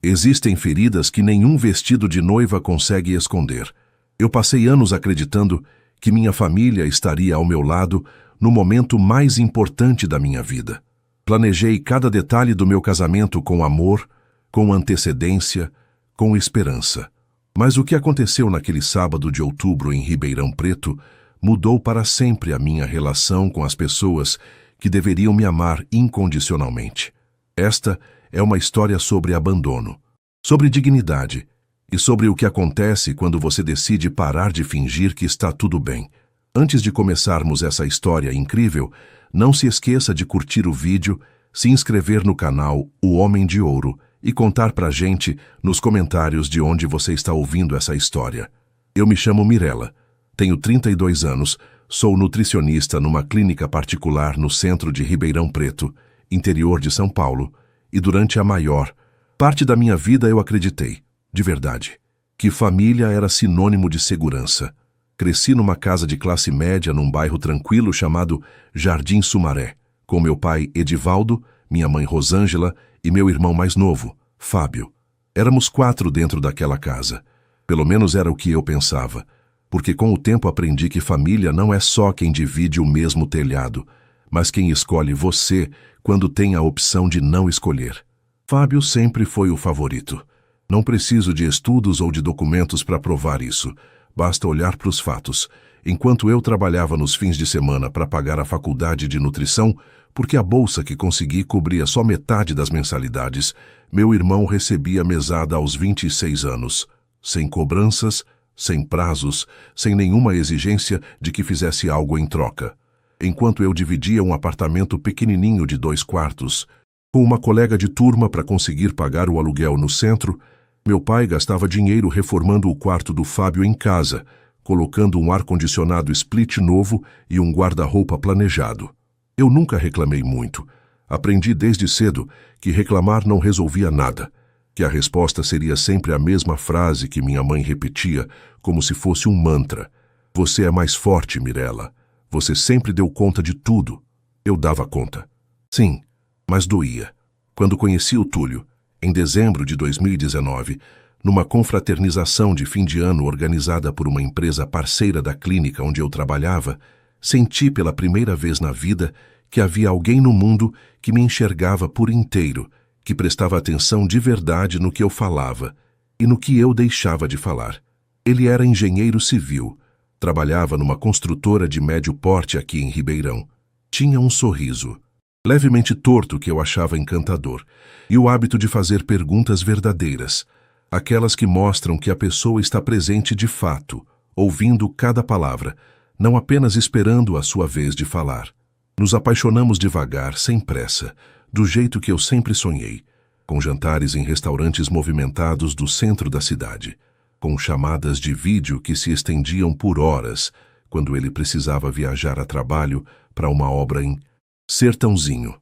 Existem feridas que nenhum vestido de noiva consegue esconder. Eu passei anos acreditando que minha família estaria ao meu lado no momento mais importante da minha vida. Planejei cada detalhe do meu casamento com amor, com antecedência, com esperança. Mas o que aconteceu naquele sábado de outubro em Ribeirão Preto mudou para sempre a minha relação com as pessoas que deveriam me amar incondicionalmente. Esta é uma história sobre abandono, sobre dignidade e sobre o que acontece quando você decide parar de fingir que está tudo bem. Antes de começarmos essa história incrível, não se esqueça de curtir o vídeo, se inscrever no canal O Homem de Ouro e contar pra gente nos comentários de onde você está ouvindo essa história. Eu me chamo Mirella, tenho 32 anos, sou nutricionista numa clínica particular no centro de Ribeirão Preto, interior de São Paulo, e durante a maior parte da minha vida eu acreditei, de verdade, que família era sinônimo de segurança. Cresci numa casa de classe média num bairro tranquilo chamado Jardim Sumaré, com meu pai Edivaldo, minha mãe Rosângela e meu irmão mais novo, Fábio. Éramos 4 dentro daquela casa. Pelo menos era o que eu pensava, porque com o tempo aprendi que família não é só quem divide o mesmo telhado, mas quem escolhe você quando tem a opção de não escolher. Fábio sempre foi o favorito. Não preciso de estudos ou de documentos para provar isso. Basta olhar para os fatos. Enquanto eu trabalhava nos fins de semana para pagar a faculdade de nutrição, porque a bolsa que consegui cobria só metade das mensalidades, meu irmão recebia mesada aos 26 anos, sem cobranças, sem prazos, sem nenhuma exigência de que fizesse algo em troca. Enquanto eu dividia um apartamento pequenininho de 2 quartos, com uma colega de turma para conseguir pagar o aluguel no centro, meu pai gastava dinheiro reformando o quarto do Fábio em casa, colocando um ar-condicionado split novo e um guarda-roupa planejado. Eu nunca reclamei muito. Aprendi desde cedo que reclamar não resolvia nada, que a resposta seria sempre a mesma frase que minha mãe repetia, como se fosse um mantra. Você é mais forte, Mirella. Você sempre deu conta de tudo. Eu dava conta. Sim, mas doía. Quando conheci o Túlio, em dezembro de 2019, numa confraternização de fim de ano organizada por uma empresa parceira da clínica onde eu trabalhava, senti pela primeira vez na vida que havia alguém no mundo que me enxergava por inteiro, que prestava atenção de verdade no que eu falava e no que eu deixava de falar. Ele era engenheiro civil, trabalhava numa construtora de médio porte aqui em Ribeirão. Tinha um sorriso levemente torto que eu achava encantador, e o hábito de fazer perguntas verdadeiras, aquelas que mostram que a pessoa está presente de fato, ouvindo cada palavra, não apenas esperando a sua vez de falar. Nos apaixonamos devagar, sem pressa, do jeito que eu sempre sonhei, com jantares em restaurantes movimentados do centro da cidade, com chamadas de vídeo que se estendiam por horas, quando ele precisava viajar a trabalho para uma obra em Sertãozinho.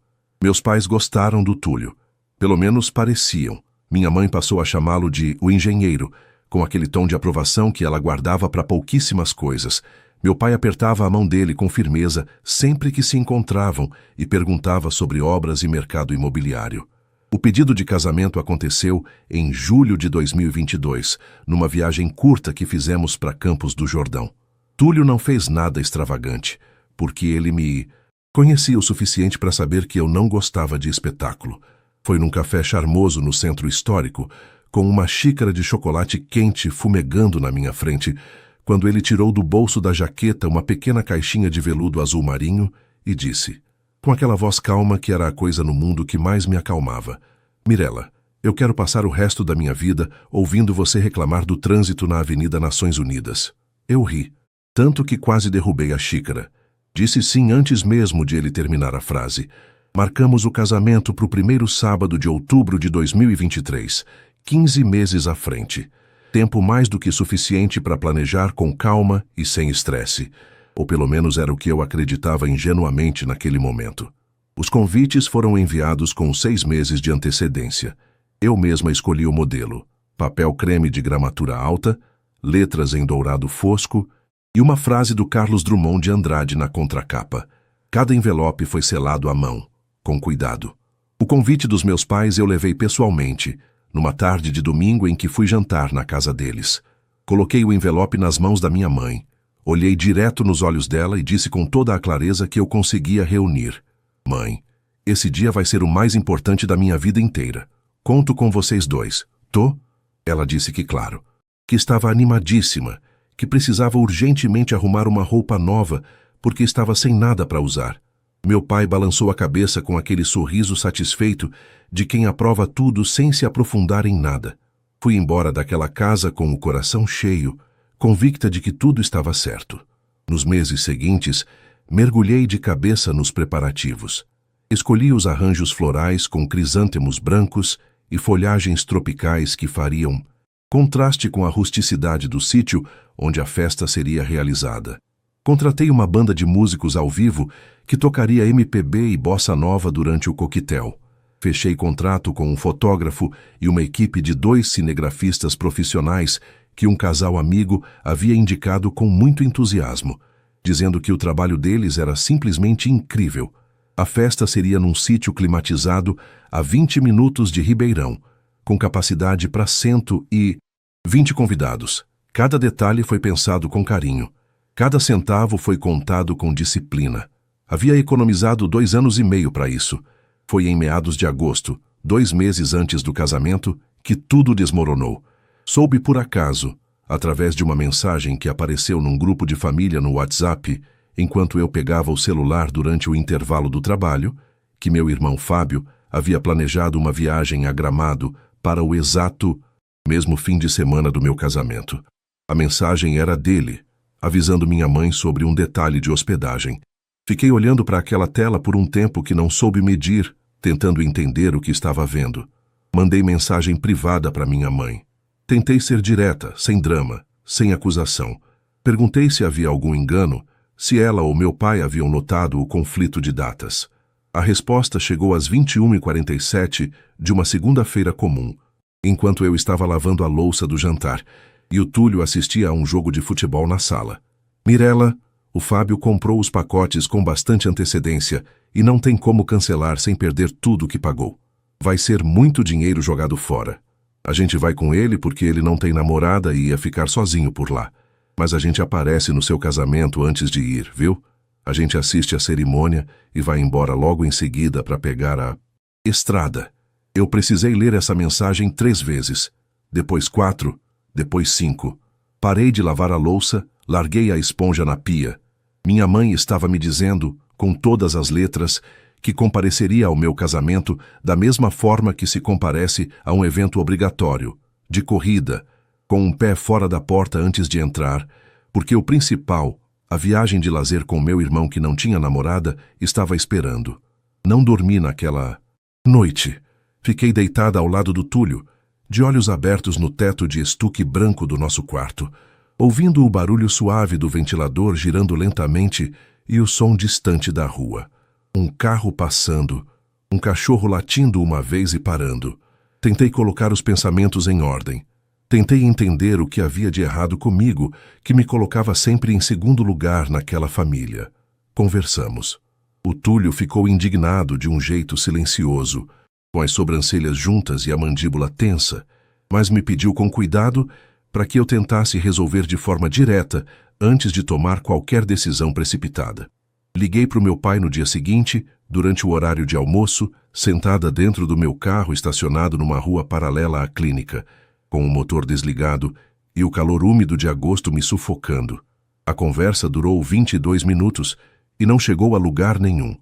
Meus pais gostaram do Túlio. Pelo menos pareciam. Minha mãe passou a chamá-lo de o engenheiro, com aquele tom de aprovação que ela guardava para pouquíssimas coisas. Meu pai apertava a mão dele com firmeza sempre que se encontravam e perguntava sobre obras e mercado imobiliário. O pedido de casamento aconteceu em julho de 2022, numa viagem curta que fizemos para Campos do Jordão. Túlio não fez nada extravagante, porque ele me conhecia o suficiente para saber que eu não gostava de espetáculo. Foi num café charmoso no centro histórico, com uma xícara de chocolate quente fumegando na minha frente, quando ele tirou do bolso da jaqueta uma pequena caixinha de veludo azul marinho e disse, com aquela voz calma que era a coisa no mundo que mais me acalmava: Mirella, eu quero passar o resto da minha vida ouvindo você reclamar do trânsito na Avenida Nações Unidas. Eu ri, tanto que quase derrubei a xícara. Disse sim antes mesmo de ele terminar a frase. Marcamos o casamento para o primeiro sábado de outubro de 2023, 15 meses à frente. Tempo mais do que suficiente para planejar com calma e sem estresse. Ou pelo menos era o que eu acreditava ingenuamente naquele momento. Os convites foram enviados com 6 meses de antecedência. Eu mesma escolhi o modelo: papel creme de gramatura alta, letras em dourado fosco, e uma frase do Carlos Drummond de Andrade na contracapa. Cada envelope foi selado à mão, com cuidado. O convite dos meus pais eu levei pessoalmente, numa tarde de domingo em que fui jantar na casa deles. Coloquei o envelope nas mãos da minha mãe. Olhei direto nos olhos dela e disse com toda a clareza que eu conseguia reunir. Mãe, esse dia vai ser o mais importante da minha vida inteira. Conto com vocês dois. Tô? Ela disse que claro. Que estava animadíssima, que precisava urgentemente arrumar uma roupa nova porque estava sem nada para usar. Meu pai balançou a cabeça com aquele sorriso satisfeito de quem aprova tudo sem se aprofundar em nada. Fui embora daquela casa com o coração cheio, convicta de que tudo estava certo. Nos meses seguintes, mergulhei de cabeça nos preparativos. Escolhi os arranjos florais com crisântemos brancos e folhagens tropicais que fariam contraste com a rusticidade do sítio onde a festa seria realizada. Contratei uma banda de músicos ao vivo que tocaria MPB e bossa nova durante o coquetel. Fechei contrato com um fotógrafo e uma equipe de 2 cinegrafistas profissionais que um casal amigo havia indicado com muito entusiasmo, dizendo que o trabalho deles era simplesmente incrível. A festa seria num sítio climatizado a 20 minutos de Ribeirão, com capacidade para 120 convidados. Cada detalhe foi pensado com carinho. Cada centavo foi contado com disciplina. Havia economizado 2 anos e meio para isso. Foi em meados de agosto, 2 meses antes do casamento, que tudo desmoronou. Soube por acaso, através de uma mensagem que apareceu num grupo de família no WhatsApp, enquanto eu pegava o celular durante o intervalo do trabalho, que meu irmão Fábio havia planejado uma viagem a Gramado para o exato mesmo fim de semana do meu casamento. A mensagem era dele, avisando minha mãe sobre um detalhe de hospedagem. Fiquei olhando para aquela tela por um tempo que não soube medir, tentando entender o que estava vendo. Mandei mensagem privada para minha mãe. Tentei ser direta, sem drama, sem acusação. Perguntei se havia algum engano, se ela ou meu pai haviam notado o conflito de datas. A resposta chegou às 21h47 de uma segunda-feira comum, enquanto eu estava lavando a louça do jantar, e o Túlio assistia a um jogo de futebol na sala. Mirela, o Fábio comprou os pacotes com bastante antecedência e não tem como cancelar sem perder tudo que pagou. Vai ser muito dinheiro jogado fora. A gente vai com ele porque ele não tem namorada e ia ficar sozinho por lá. Mas a gente aparece no seu casamento antes de ir, viu? A gente assiste a cerimônia e vai embora logo em seguida para pegar a estrada. Eu precisei ler essa mensagem 3 vezes. Depois 4, depois 5. Parei de lavar a louça, larguei a esponja na pia. Minha mãe estava me dizendo, com todas as letras, que compareceria ao meu casamento da mesma forma que se comparece a um evento obrigatório, de corrida, com um pé fora da porta antes de entrar, porque o principal, a viagem de lazer com meu irmão que não tinha namorada, estava esperando. Não dormi naquela noite. Fiquei deitada ao lado do Túlio, de olhos abertos no teto de estuque branco do nosso quarto, ouvindo o barulho suave do ventilador girando lentamente e o som distante da rua. Um carro passando, um cachorro latindo uma vez e parando. Tentei colocar os pensamentos em ordem. Tentei entender o que havia de errado comigo, que me colocava sempre em segundo lugar naquela família. Conversamos. O Túlio ficou indignado de um jeito silencioso, com as sobrancelhas juntas e a mandíbula tensa, mas me pediu com cuidado para que eu tentasse resolver de forma direta antes de tomar qualquer decisão precipitada. Liguei para o meu pai no dia seguinte, durante o horário de almoço, sentada dentro do meu carro estacionado numa rua paralela à clínica, com o motor desligado e o calor úmido de agosto me sufocando. A conversa durou 22 minutos e não chegou a lugar nenhum.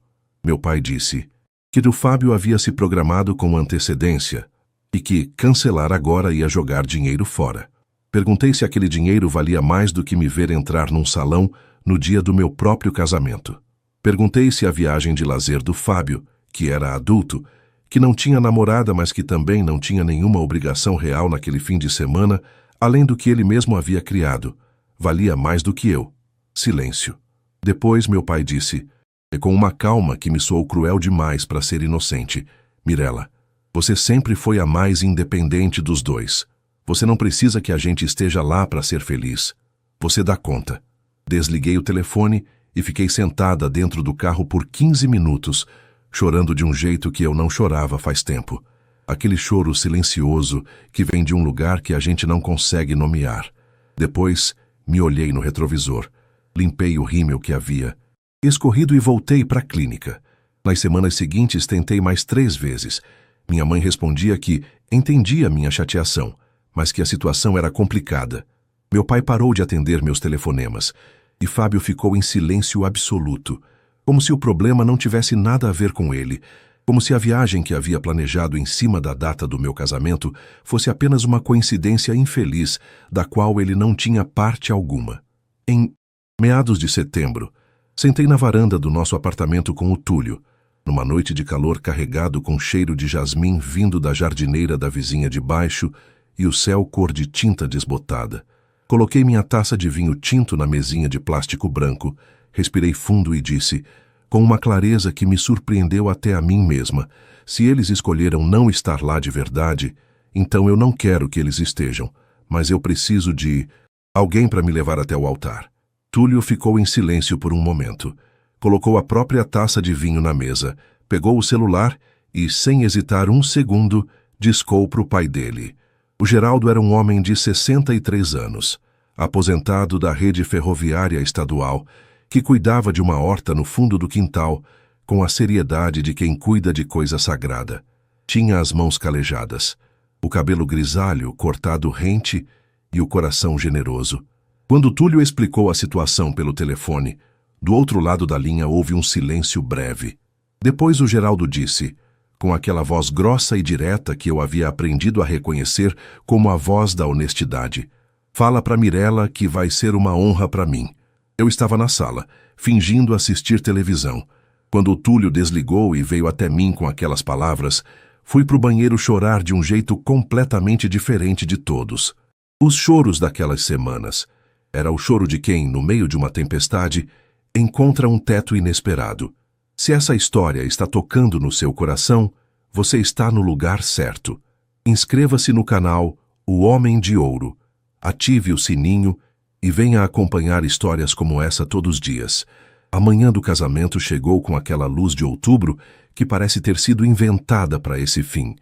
Meu pai disse que o Fábio havia se programado com antecedência e que cancelar agora ia jogar dinheiro fora. Perguntei se aquele dinheiro valia mais do que me ver entrar num salão no dia do meu próprio casamento. Perguntei se a viagem de lazer do Fábio, que era adulto, que não tinha namorada, mas que também não tinha nenhuma obrigação real naquele fim de semana, além do que ele mesmo havia criado, valia mais do que eu. Silêncio. Depois meu pai disse, e com uma calma que me soou cruel demais para ser inocente, Mirela, você sempre foi a mais independente dos dois. Você não precisa que a gente esteja lá para ser feliz. Você dá conta. Desliguei o telefone e fiquei sentada dentro do carro por 15 minutos, chorando de um jeito que eu não chorava faz tempo. Aquele choro silencioso que vem de um lugar que a gente não consegue nomear. Depois, me olhei no retrovisor. Limpei o rímel que havia escorrido e voltei para a clínica. Nas semanas seguintes, tentei mais 3 vezes. Minha mãe respondia que entendia minha chateação, mas que a situação era complicada. Meu pai parou de atender meus telefonemas e Fábio ficou em silêncio absoluto, como se o problema não tivesse nada a ver com ele, como se a viagem que havia planejado em cima da data do meu casamento fosse apenas uma coincidência infeliz da qual ele não tinha parte alguma. Em meados de setembro, sentei na varanda do nosso apartamento com o Túlio, numa noite de calor carregado com cheiro de jasmim vindo da jardineira da vizinha de baixo e o céu cor de tinta desbotada. Coloquei minha taça de vinho tinto na mesinha de plástico branco, respirei fundo e disse, com uma clareza que me surpreendeu até a mim mesma, se eles escolheram não estar lá de verdade, então eu não quero que eles estejam, mas eu preciso de alguém para me levar até o altar. Túlio ficou em silêncio por um momento. Colocou a própria taça de vinho na mesa, pegou o celular e, sem hesitar um segundo, discou para o pai dele. O Geraldo era um homem de 63 anos, aposentado da rede ferroviária estadual, que cuidava de uma horta no fundo do quintal, com a seriedade de quem cuida de coisa sagrada. Tinha as mãos calejadas, o cabelo grisalho cortado rente e o coração generoso. Quando Túlio explicou a situação pelo telefone, do outro lado da linha houve um silêncio breve. Depois o Geraldo disse, com aquela voz grossa e direta que eu havia aprendido a reconhecer como a voz da honestidade, fala para Mirella que vai ser uma honra para mim. Eu estava na sala, fingindo assistir televisão. Quando o Túlio desligou e veio até mim com aquelas palavras, fui para o banheiro chorar de um jeito completamente diferente de todos. Os choros daquelas semanas. Era o choro de quem, no meio de uma tempestade, encontra um teto inesperado. Se essa história está tocando no seu coração, você está no lugar certo. Inscreva-se no canal O Homem de Ouro, ative o sininho e venha acompanhar histórias como essa todos os dias. A manhã do casamento chegou com aquela luz de outubro que parece ter sido inventada para esse fim.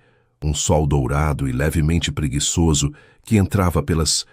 Um sol dourado e levemente preguiçoso que entrava pelas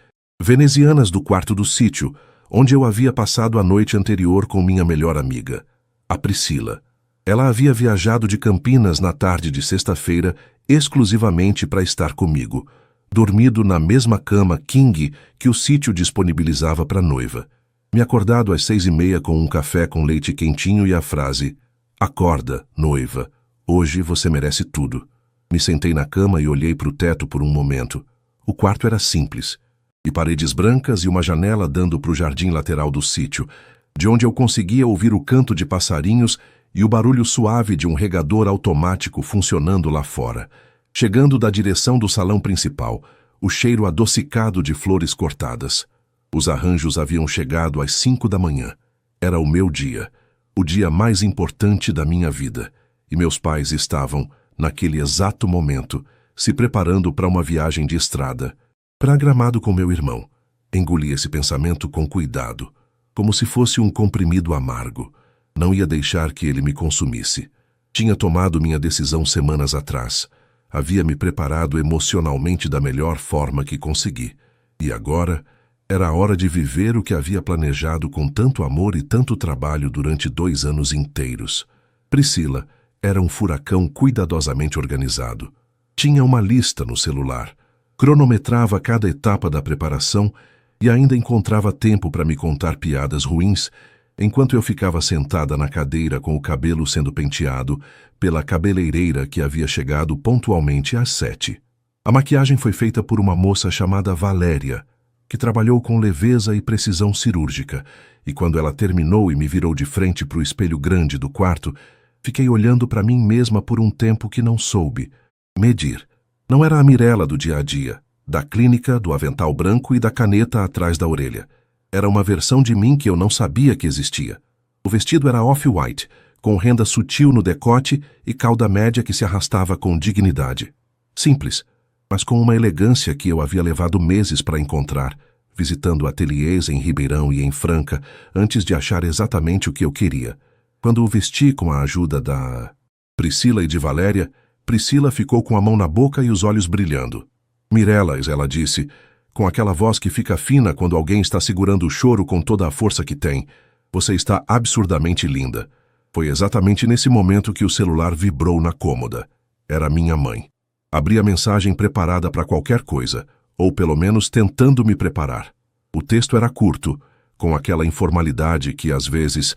venezianas do quarto do sítio, onde eu havia passado a noite anterior com minha melhor amiga, a Priscila. Ela havia viajado de Campinas na tarde de sexta-feira exclusivamente para estar comigo, dormido na mesma cama king que o sítio disponibilizava para a noiva. Me acordado às 6h30 com um café com leite quentinho e a frase, acorda, noiva, hoje você merece tudo. Me sentei na cama e olhei para o teto por um momento. O quarto era simples, e paredes brancas e uma janela dando para o jardim lateral do sítio, de onde eu conseguia ouvir o canto de passarinhos e o barulho suave de um regador automático funcionando lá fora. Chegando da direção do salão principal, o cheiro adocicado de flores cortadas. Os arranjos haviam chegado às 5 da manhã. Era o meu dia, o dia mais importante da minha vida, e meus pais estavam, naquele exato momento, se preparando para uma viagem de estrada, para Gramado com meu irmão. Engoli esse pensamento com cuidado, como se fosse um comprimido amargo. Não ia deixar que ele me consumisse. Tinha tomado minha decisão semanas atrás. Havia me preparado emocionalmente da melhor forma que consegui. E agora era a hora de viver o que havia planejado com tanto amor e tanto trabalho durante 2 anos inteiros. Priscila era um furacão cuidadosamente organizado. Tinha uma lista no celular. Cronometrava cada etapa da preparação e ainda encontrava tempo para me contar piadas ruins, enquanto eu ficava sentada na cadeira com o cabelo sendo penteado pela cabeleireira que havia chegado pontualmente às 7. A maquiagem foi feita por uma moça chamada Valéria, que trabalhou com leveza e precisão cirúrgica, e quando ela terminou e me virou de frente para o espelho grande do quarto, fiquei olhando para mim mesma por um tempo que não soube medir. Não era a Mirella do dia a dia, da clínica, do avental branco e da caneta atrás da orelha. Era uma versão de mim que eu não sabia que existia. O vestido era off-white, com renda sutil no decote e cauda média que se arrastava com dignidade. Simples, mas com uma elegância que eu havia levado meses para encontrar, visitando ateliês em Ribeirão e em Franca, antes de achar exatamente o que eu queria. Quando o vesti com a ajuda da Priscila e de Valéria, Priscila ficou com a mão na boca e os olhos brilhando. Mirelas, ela disse, com aquela voz que fica fina quando alguém está segurando o choro com toda a força que tem. Você está absurdamente linda. Foi exatamente nesse momento que o celular vibrou na cômoda. Era minha mãe. Abri a mensagem preparada para qualquer coisa, ou pelo menos tentando me preparar. O texto era curto, com aquela informalidade que, às vezes,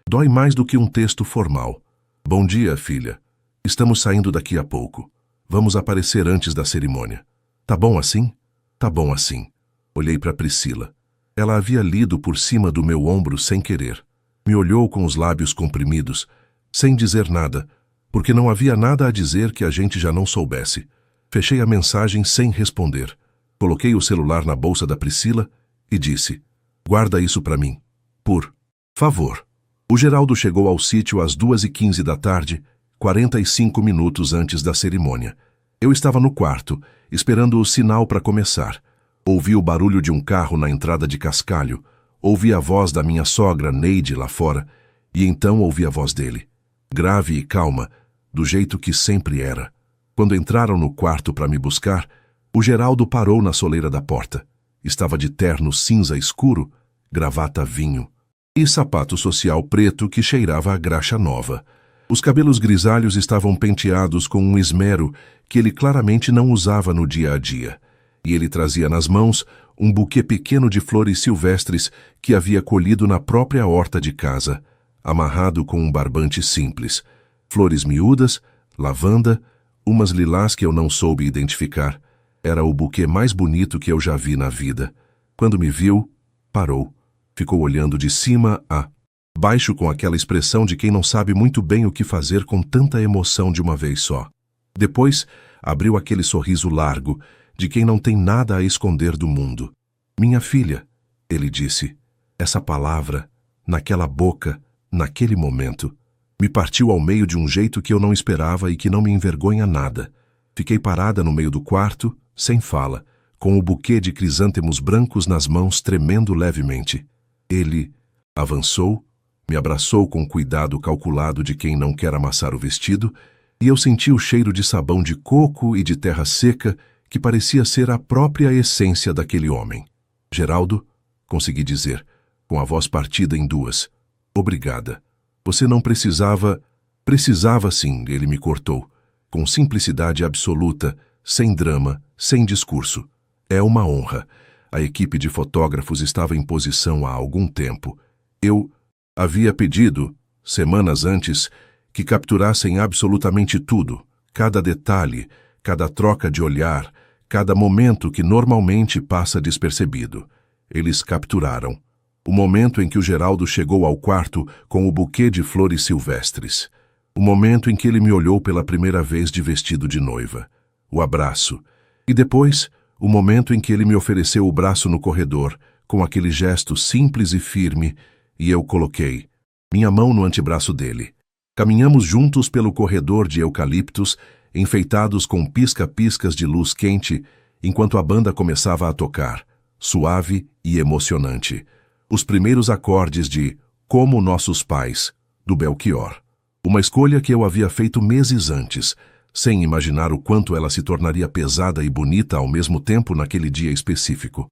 dói mais do que um texto formal. Bom dia, filha. Estamos saindo daqui a pouco. Vamos aparecer antes da cerimônia. Tá bom assim? Tá bom assim. Olhei para Priscila. Ela havia lido por cima do meu ombro sem querer. Me olhou com os lábios comprimidos, sem dizer nada, porque não havia nada a dizer que a gente já não soubesse. Fechei a mensagem sem responder. Coloquei o celular na bolsa da Priscila e disse: guarda isso para mim. Por favor. O Geraldo chegou ao sítio às 2h15 da tarde, 45 minutos antes da cerimônia. Eu estava no quarto, esperando o sinal para começar. Ouvi o barulho de um carro na entrada de Cascalho, ouvi a voz da minha sogra, Neide, lá fora, e então ouvi a voz dele, grave e calma, do jeito que sempre era. Quando entraram no quarto para me buscar, o Geraldo parou na soleira da porta. Estava de terno cinza escuro, gravata vinho e sapato social preto que cheirava a graxa nova. Os cabelos grisalhos estavam penteados com um esmero que ele claramente não usava no dia a dia, e ele trazia nas mãos um buquê pequeno de flores silvestres que havia colhido na própria horta de casa, amarrado com um barbante simples. Flores miúdas, lavanda, umas lilás que eu não soube identificar. Era o buquê mais bonito que eu já vi na vida. Quando me viu, parou. Ficou olhando de cima a baixo com aquela expressão de quem não sabe muito bem o que fazer com tanta emoção de uma vez só. Depois, abriu aquele sorriso largo, de quem não tem nada a esconder do mundo. Minha filha, ele disse. Essa palavra, naquela boca, naquele momento, me partiu ao meio de um jeito que eu não esperava e que não me envergonha nada. Fiquei parada no meio do quarto, sem fala, com o buquê de crisântemos brancos nas mãos tremendo levemente. Ele avançou, me abraçou com cuidado calculado de quem não quer amassar o vestido, e eu senti o cheiro de sabão de coco e de terra seca que parecia ser a própria essência daquele homem. Geraldo, consegui dizer, com a voz partida em duas. Obrigada. Você não precisava... Precisava sim, ele me cortou, com simplicidade absoluta, sem drama, sem discurso. É uma honra. A equipe de fotógrafos estava em posição há algum tempo. Eu havia pedido, semanas antes, que capturassem absolutamente tudo, cada detalhe, cada troca de olhar, cada momento que normalmente passa despercebido. Eles capturaram. O momento em que o Geraldo chegou ao quarto com o buquê de flores silvestres. O momento em que ele me olhou pela primeira vez de vestido de noiva. O abraço. E depois, o momento em que ele me ofereceu o braço no corredor, com aquele gesto simples e firme, e eu coloquei minha mão no antebraço dele. Caminhamos juntos pelo corredor de eucaliptos, enfeitados com pisca-piscas de luz quente, enquanto a banda começava a tocar, suave e emocionante, os primeiros acordes de Como Nossos Pais, do Belchior. Uma escolha que eu havia feito meses antes, sem imaginar o quanto ela se tornaria pesada e bonita ao mesmo tempo naquele dia específico.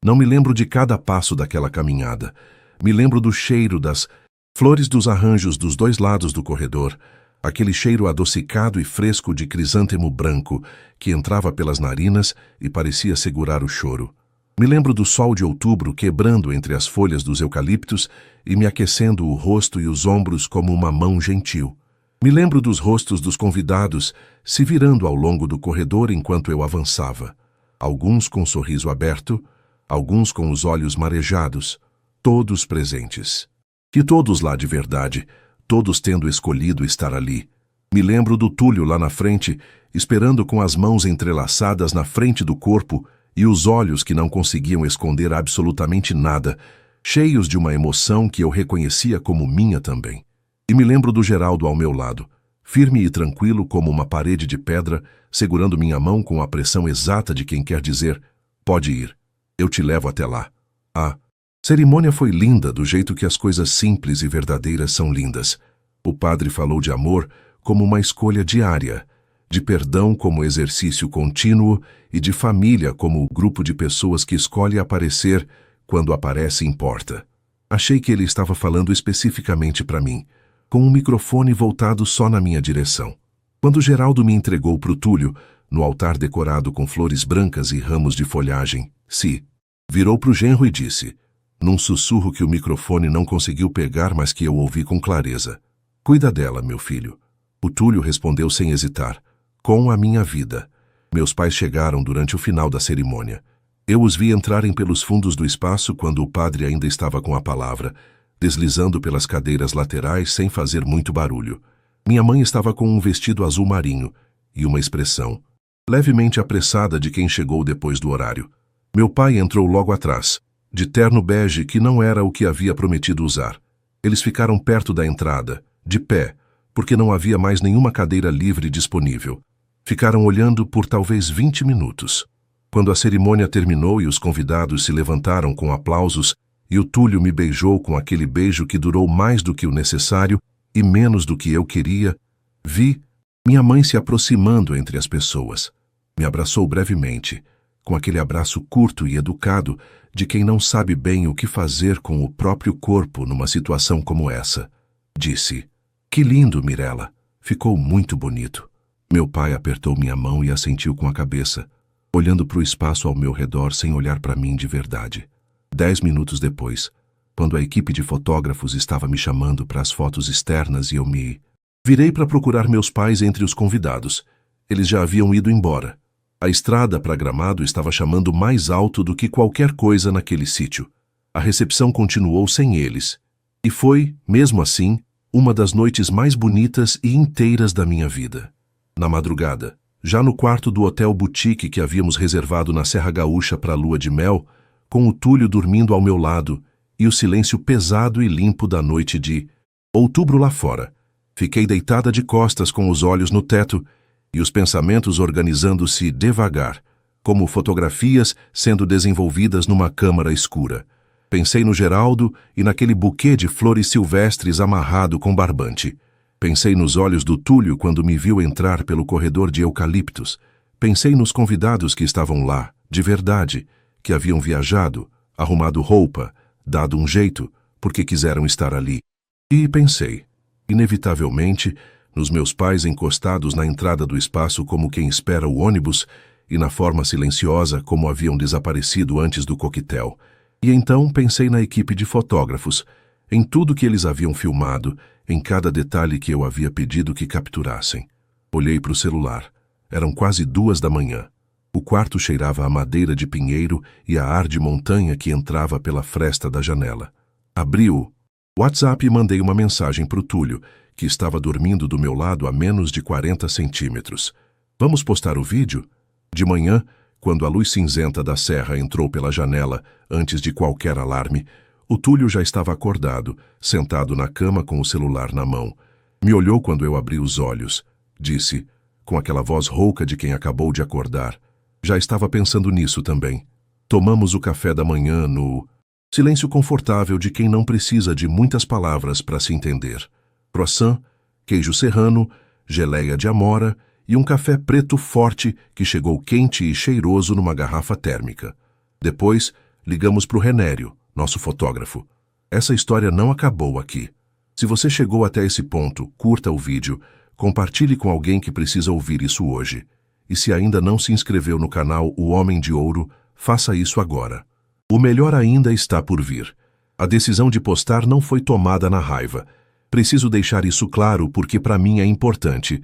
Não me lembro de cada passo daquela caminhada. Me lembro do cheiro das flores dos arranjos dos dois lados do corredor, aquele cheiro adocicado e fresco de crisântemo branco que entrava pelas narinas e parecia segurar o choro. Me lembro do sol de outubro quebrando entre as folhas dos eucaliptos e me aquecendo o rosto e os ombros como uma mão gentil. Me lembro dos rostos dos convidados se virando ao longo do corredor enquanto eu avançava. Alguns com o sorriso aberto, alguns com os olhos marejados, todos presentes. E todos lá de verdade, todos tendo escolhido estar ali. Me lembro do Túlio lá na frente, esperando com as mãos entrelaçadas na frente do corpo e os olhos que não conseguiam esconder absolutamente nada, cheios de uma emoção que eu reconhecia como minha também. E me lembro do Geraldo ao meu lado, firme e tranquilo como uma parede de pedra, segurando minha mão com a pressão exata de quem quer dizer, pode ir, eu te levo até lá. A cerimônia foi linda do jeito que as coisas simples e verdadeiras são lindas. O padre falou de amor como uma escolha diária, de perdão como exercício contínuo e de família como o grupo de pessoas que escolhe aparecer quando aparece importa. Achei que ele estava falando especificamente para mim, com um microfone voltado só na minha direção. Quando Geraldo me entregou pro Túlio, no altar decorado com flores brancas e ramos de folhagem, virou pro genro e disse, num sussurro que o microfone não conseguiu pegar, mas que eu ouvi com clareza: "Cuida dela, meu filho." O Túlio respondeu sem hesitar: "Com a minha vida." Meus pais chegaram durante o final da cerimônia. Eu os vi entrarem pelos fundos do espaço quando o padre ainda estava com a palavra, deslizando pelas cadeiras laterais sem fazer muito barulho. Minha mãe estava com um vestido azul marinho e uma expressão levemente apressada de quem chegou depois do horário. Meu pai entrou logo atrás, de terno bege que não era o que havia prometido usar. Eles ficaram perto da entrada, de pé, porque não havia mais nenhuma cadeira livre disponível. Ficaram olhando por talvez 20 minutos. Quando a cerimônia terminou e os convidados se levantaram com aplausos e o Túlio me beijou com aquele beijo que durou mais do que o necessário e menos do que eu queria, vi minha mãe se aproximando entre as pessoas. Me abraçou brevemente, com aquele abraço curto e educado de quem não sabe bem o que fazer com o próprio corpo numa situação como essa. Disse: "Que lindo, Mirella. Ficou muito bonito." Meu pai apertou minha mão e assentiu com a cabeça, olhando para o espaço ao meu redor sem olhar para mim de verdade. 10 minutos depois, quando a equipe de fotógrafos estava me chamando para as fotos externas e eu me virei para procurar meus pais entre os convidados. Eles já haviam ido embora. A estrada para Gramado estava chamando mais alto do que qualquer coisa naquele sítio. A recepção continuou sem eles. E foi, mesmo assim, uma das noites mais bonitas e inteiras da minha vida. Na madrugada, já no quarto do hotel boutique que havíamos reservado na Serra Gaúcha para a lua de mel, com o Túlio dormindo ao meu lado e o silêncio pesado e limpo da noite de outubro lá fora, fiquei deitada de costas com os olhos no teto e os pensamentos organizando-se devagar, como fotografias sendo desenvolvidas numa câmara escura. Pensei no Geraldo e naquele buquê de flores silvestres amarrado com barbante. Pensei nos olhos do Túlio quando me viu entrar pelo corredor de eucaliptos. Pensei nos convidados que estavam lá, de verdade, que haviam viajado, arrumado roupa, dado um jeito, porque quiseram estar ali. E pensei, inevitavelmente, nos meus pais encostados na entrada do espaço como quem espera o ônibus e na forma silenciosa como haviam desaparecido antes do coquetel. E então pensei na equipe de fotógrafos, em tudo que eles haviam filmado, em cada detalhe que eu havia pedido que capturassem. Olhei para o celular. Eram quase 2 da manhã. O quarto cheirava a madeira de pinheiro e a ar de montanha que entrava pela fresta da janela. Abri o WhatsApp e mandei uma mensagem para o Túlio, que estava dormindo do meu lado a menos de 40 centímetros. "Vamos postar o vídeo?" De manhã, quando a luz cinzenta da serra entrou pela janela, antes de qualquer alarme, o Túlio já estava acordado, sentado na cama com o celular na mão. Me olhou quando eu abri os olhos. Disse, com aquela voz rouca de quem acabou de acordar: "Já estava pensando nisso também." Tomamos o café da manhã no silêncio confortável de quem não precisa de muitas palavras para se entender. Croissant, queijo serrano, geleia de amora e um café preto forte que chegou quente e cheiroso numa garrafa térmica. Depois, ligamos para o Renério, nosso fotógrafo. Essa história não acabou aqui. Se você chegou até esse ponto, curta o vídeo, compartilhe com alguém que precisa ouvir isso hoje. E se ainda não se inscreveu no canal O Homem de Ouro, faça isso agora. O melhor ainda está por vir. A decisão de postar não foi tomada na raiva. Preciso deixar isso claro porque para mim é importante.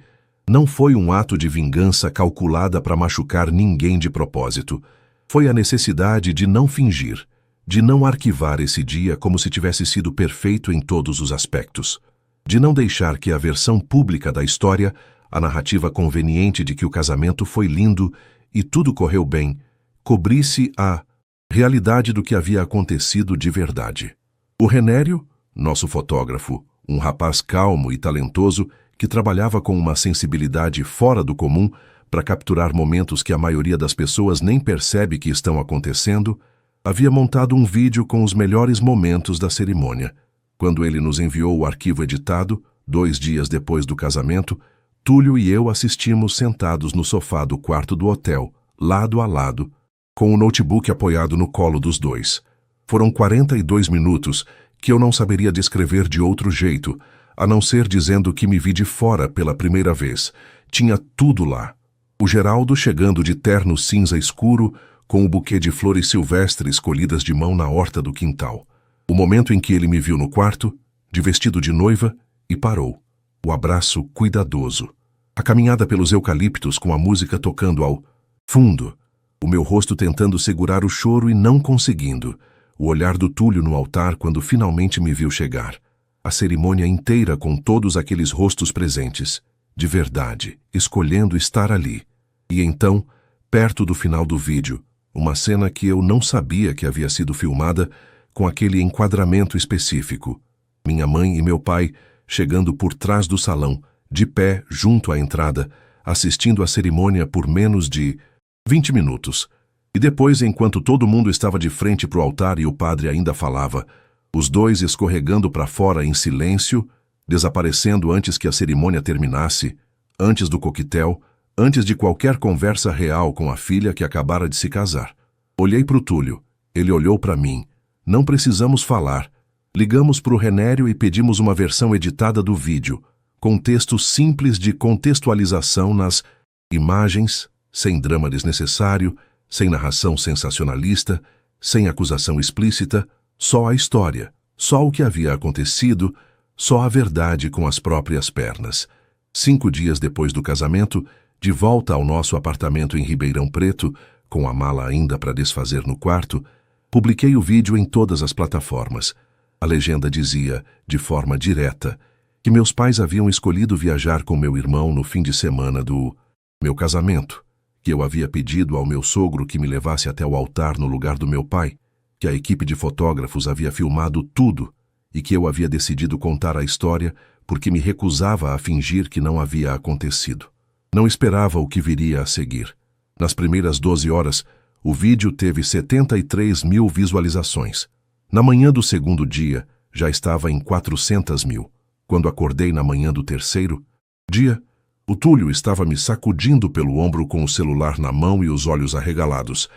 Não foi um ato de vingança calculada para machucar ninguém de propósito. Foi a necessidade de não fingir, de não arquivar esse dia como se tivesse sido perfeito em todos os aspectos, de não deixar que a versão pública da história, a narrativa conveniente de que o casamento foi lindo e tudo correu bem, cobrisse a realidade do que havia acontecido de verdade. O Renério, nosso fotógrafo, um rapaz calmo e talentoso que trabalhava com uma sensibilidade fora do comum para capturar momentos que a maioria das pessoas nem percebe que estão acontecendo, havia montado um vídeo com os melhores momentos da cerimônia. Quando ele nos enviou o arquivo editado, 2 dias depois do casamento, Túlio e eu assistimos sentados no sofá do quarto do hotel, lado a lado, com o notebook apoiado no colo dos dois. Foram 42 minutos que eu não saberia descrever de outro jeito, a não ser dizendo que me vi de fora pela primeira vez. Tinha tudo lá. O Geraldo chegando de terno cinza escuro, com o buquê de flores silvestres colhidas de mão na horta do quintal. O momento em que ele me viu no quarto, de vestido de noiva, e parou. O abraço cuidadoso. A caminhada pelos eucaliptos com a música tocando ao fundo. O meu rosto tentando segurar o choro e não conseguindo. O olhar do Túlio no altar quando finalmente me viu chegar. A cerimônia inteira com todos aqueles rostos presentes. De verdade, escolhendo estar ali. E então, perto do final do vídeo, uma cena que eu não sabia que havia sido filmada com aquele enquadramento específico. Minha mãe e meu pai chegando por trás do salão, de pé junto à entrada, assistindo à cerimônia por menos de 20 minutos. E depois, enquanto todo mundo estava de frente para o altar e o padre ainda falava, os dois escorregando para fora em silêncio, desaparecendo antes que a cerimônia terminasse, antes do coquetel, antes de qualquer conversa real com a filha que acabara de se casar. Olhei para o Túlio, ele olhou para mim. Não precisamos falar. Ligamos para o Renério e pedimos uma versão editada do vídeo, com texto simples de contextualização nas imagens, sem drama desnecessário, sem narração sensacionalista, sem acusação explícita, só a história, só o que havia acontecido, só a verdade com as próprias pernas. 5 dias depois do casamento, de volta ao nosso apartamento em Ribeirão Preto, com a mala ainda para desfazer no quarto, publiquei o vídeo em todas as plataformas. A legenda dizia, de forma direta, que meus pais haviam escolhido viajar com meu irmão no fim de semana do meu casamento, que eu havia pedido ao meu sogro que me levasse até o altar no lugar do meu pai, que a equipe de fotógrafos havia filmado tudo e que eu havia decidido contar a história porque me recusava a fingir que não havia acontecido. Não esperava o que viria a seguir. Nas primeiras 12 horas, o vídeo teve 73 mil visualizações. Na manhã do segundo dia, já estava em 400 mil. Quando acordei na manhã do terceiro dia, o Túlio estava me sacudindo pelo ombro com o celular na mão e os olhos arregalados.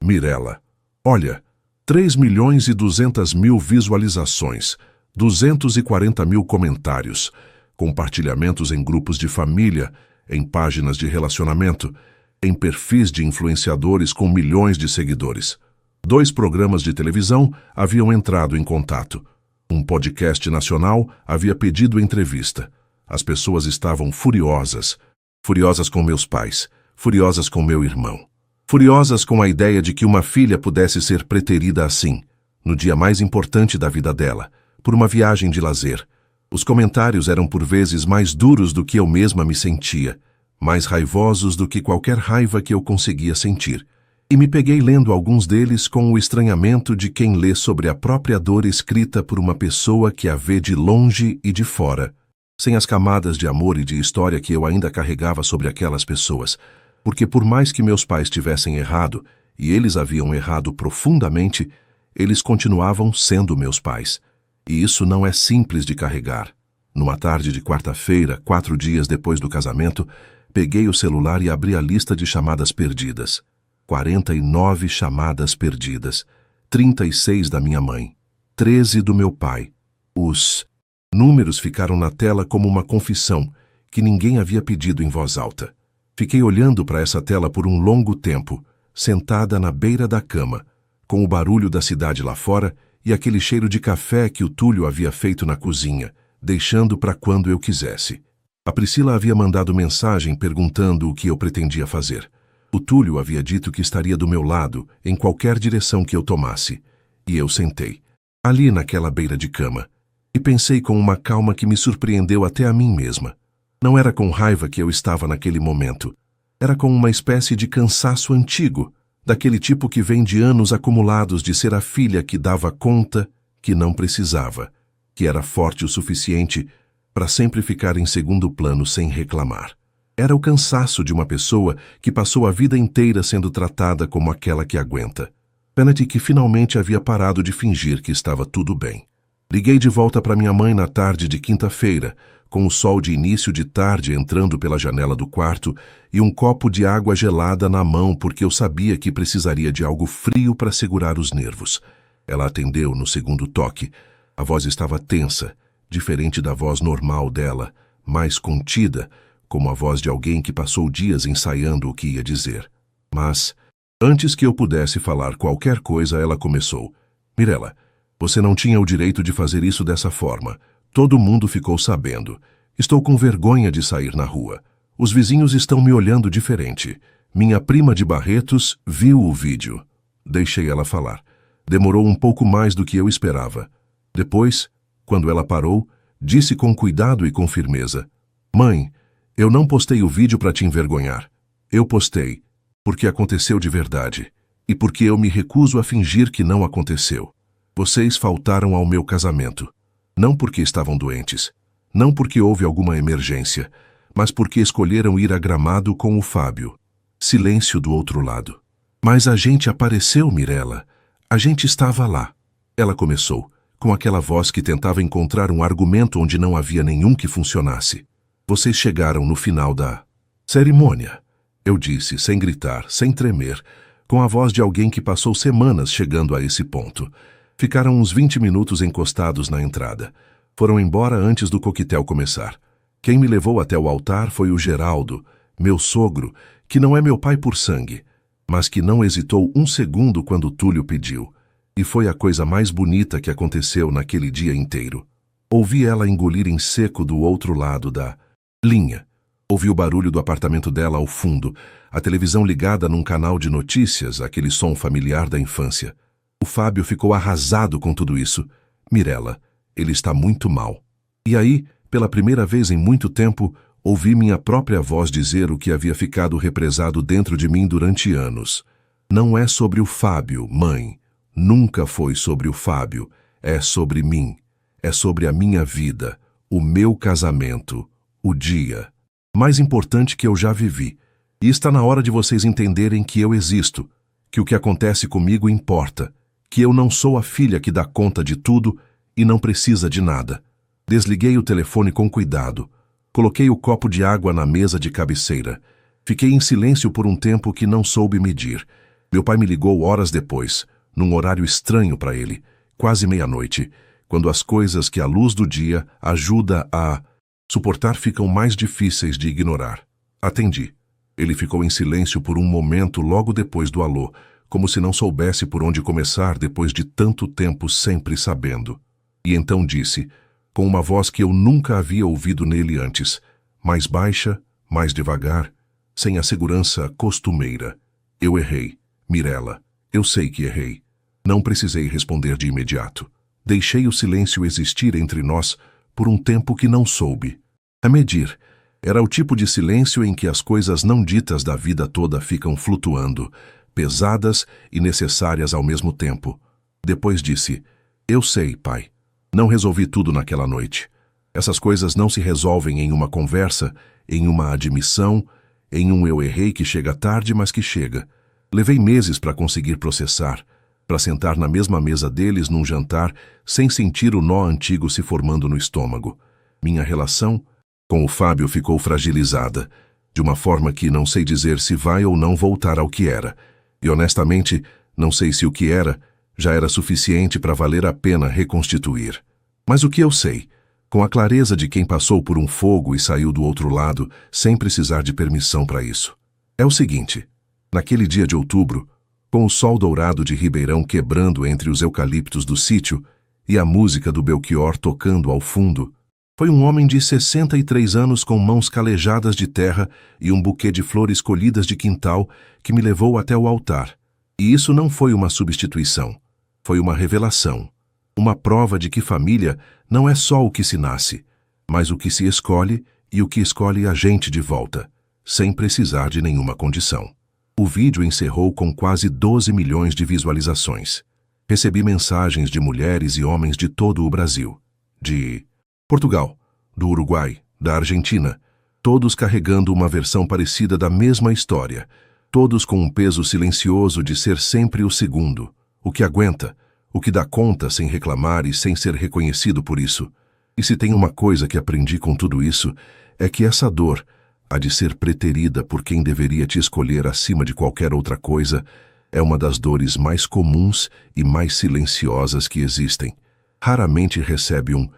Mirela, olha, 3.200.000 visualizações, 240 mil comentários, compartilhamentos em grupos de família, em páginas de relacionamento, em perfis de influenciadores com milhões de seguidores. 2 programas de televisão haviam entrado em contato. Um podcast nacional havia pedido entrevista. As pessoas estavam furiosas. Furiosas com meus pais, furiosas com meu irmão. Furiosas com a ideia de que uma filha pudesse ser preterida assim, no dia mais importante da vida dela, por uma viagem de lazer. Os comentários eram por vezes mais duros do que eu mesma me sentia, mais raivosos do que qualquer raiva que eu conseguia sentir. E me peguei lendo alguns deles com o estranhamento de quem lê sobre a própria dor escrita por uma pessoa que a vê de longe e de fora, sem as camadas de amor e de história que eu ainda carregava sobre aquelas pessoas, porque por mais que meus pais tivessem errado, e eles haviam errado profundamente, eles continuavam sendo meus pais. E isso não é simples de carregar. Numa tarde de quarta-feira, 4 dias depois do casamento, peguei o celular e abri a lista de chamadas perdidas. 49 chamadas perdidas, 36 da minha mãe, 13 do meu pai. Os números ficaram na tela como uma confissão que ninguém havia pedido em voz alta. Fiquei olhando para essa tela por um longo tempo, sentada na beira da cama, com o barulho da cidade lá fora e aquele cheiro de café que o Túlio havia feito na cozinha, deixando para quando eu quisesse. A Priscila havia mandado mensagem perguntando o que eu pretendia fazer. O Túlio havia dito que estaria do meu lado, em qualquer direção que eu tomasse. E eu sentei, ali naquela beira de cama, e pensei com uma calma que me surpreendeu até a mim mesma. Não era com raiva que eu estava naquele momento. Era com uma espécie de cansaço antigo, daquele tipo que vem de anos acumulados de ser a filha que dava conta, que não precisava, que era forte o suficiente para sempre ficar em segundo plano sem reclamar. Era o cansaço de uma pessoa que passou a vida inteira sendo tratada como aquela que aguenta. Pena-te que finalmente havia parado de fingir que estava tudo bem. Liguei de volta para minha mãe na tarde de quinta-feira, com o sol de início de tarde entrando pela janela do quarto e um copo de água gelada na mão porque eu sabia que precisaria de algo frio para segurar os nervos. Ela atendeu no segundo toque. A voz estava tensa, diferente da voz normal dela, mais contida, como a voz de alguém que passou dias ensaiando o que ia dizer. Mas, antes que eu pudesse falar qualquer coisa, ela começou. Mirela, você não tinha o direito de fazer isso dessa forma. Todo mundo ficou sabendo. Estou com vergonha de sair na rua. Os vizinhos estão me olhando diferente. Minha prima de Barretos viu o vídeo. Deixei ela falar. Demorou um pouco mais do que eu esperava. Depois, quando ela parou, disse com cuidado e com firmeza. Mãe, eu não postei o vídeo para te envergonhar. Eu postei porque aconteceu de verdade e porque eu me recuso a fingir que não aconteceu. Vocês faltaram ao meu casamento. Não porque estavam doentes, não porque houve alguma emergência, mas porque escolheram ir a Gramado com o Fábio. Silêncio do outro lado. Mas a gente apareceu, Mirela. A gente estava lá. Ela começou, com aquela voz que tentava encontrar um argumento onde não havia nenhum que funcionasse. Vocês chegaram no final da cerimônia. Eu disse, sem gritar, sem tremer, com a voz de alguém que passou semanas chegando a esse ponto. Ficaram uns 20 minutos encostados na entrada. Foram embora antes do coquetel começar. Quem me levou até o altar foi o Geraldo, meu sogro, que não é meu pai por sangue, mas que não hesitou um segundo quando Túlio pediu. E foi a coisa mais bonita que aconteceu naquele dia inteiro. Ouvi ela engolir em seco do outro lado da linha. Ouvi o barulho do apartamento dela ao fundo, a televisão ligada num canal de notícias, aquele som familiar da infância. O Fábio ficou arrasado com tudo isso. Mirela, ele está muito mal. E aí, pela primeira vez em muito tempo, ouvi minha própria voz dizer o que havia ficado represado dentro de mim durante anos. Não é sobre o Fábio, mãe. Nunca foi sobre o Fábio. É sobre mim. É sobre a minha vida, o meu casamento, o dia mais importante que eu já vivi. E está na hora de vocês entenderem que eu existo, que o que acontece comigo importa, que eu não sou a filha que dá conta de tudo e não precisa de nada. Desliguei o telefone com cuidado. Coloquei o copo de água na mesa de cabeceira. Fiquei em silêncio por um tempo que não soube medir. Meu pai me ligou horas depois, num horário estranho para ele, quase meia-noite, quando as coisas que a luz do dia ajuda a suportar ficam mais difíceis de ignorar. Atendi. Ele ficou em silêncio por um momento logo depois do alô, como se não soubesse por onde começar depois de tanto tempo sempre sabendo. E então disse, com uma voz que eu nunca havia ouvido nele antes, mais baixa, mais devagar, sem a segurança costumeira. Eu errei, Mirela. Eu sei que errei. Não precisei responder de imediato. Deixei o silêncio existir entre nós por um tempo que não soube. A medir, era o tipo de silêncio em que as coisas não ditas da vida toda ficam flutuando, pesadas e necessárias ao mesmo tempo. Depois disse, eu sei, pai. Não resolvi tudo naquela noite. Essas coisas não se resolvem em uma conversa, em uma admissão, em um eu errei que chega tarde, mas que chega. Levei meses para conseguir processar, para sentar na mesma mesa deles num jantar, sem sentir o nó antigo se formando no estômago. Minha relação com o Fábio ficou fragilizada, de uma forma que não sei dizer se vai ou não voltar ao que era. E honestamente, não sei se o que era já era suficiente para valer a pena reconstituir. Mas o que eu sei, com a clareza de quem passou por um fogo e saiu do outro lado sem precisar de permissão para isso, é o seguinte: naquele dia de outubro, com o sol dourado de Ribeirão quebrando entre os eucaliptos do sítio e a música do Belchior tocando ao fundo, foi um homem de 63 anos com mãos calejadas de terra e um buquê de flores colhidas de quintal que me levou até o altar. E isso não foi uma substituição, foi uma revelação, uma prova de que família não é só o que se nasce, mas o que se escolhe e o que escolhe a gente de volta, sem precisar de nenhuma condição. O vídeo encerrou com quase 12 milhões de visualizações. Recebi mensagens de mulheres e homens de todo o Brasil, de Portugal, do Uruguai, da Argentina, todos carregando uma versão parecida da mesma história, todos com um peso silencioso de ser sempre o segundo, o que aguenta, o que dá conta sem reclamar e sem ser reconhecido por isso. E se tem uma coisa que aprendi com tudo isso, é que essa dor, a de ser preterida por quem deveria te escolher acima de qualquer outra coisa, é uma das dores mais comuns e mais silenciosas que existem. Raramente recebe um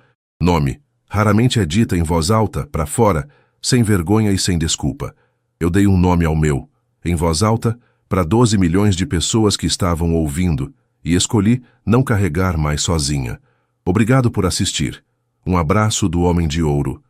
nome, raramente é dita em voz alta, para fora, sem vergonha e sem desculpa. Eu dei um nome ao meu, em voz alta, para 12 milhões de pessoas que estavam ouvindo, e escolhi não carregar mais sozinha. Obrigado por assistir. Um abraço do Homem de Ouro.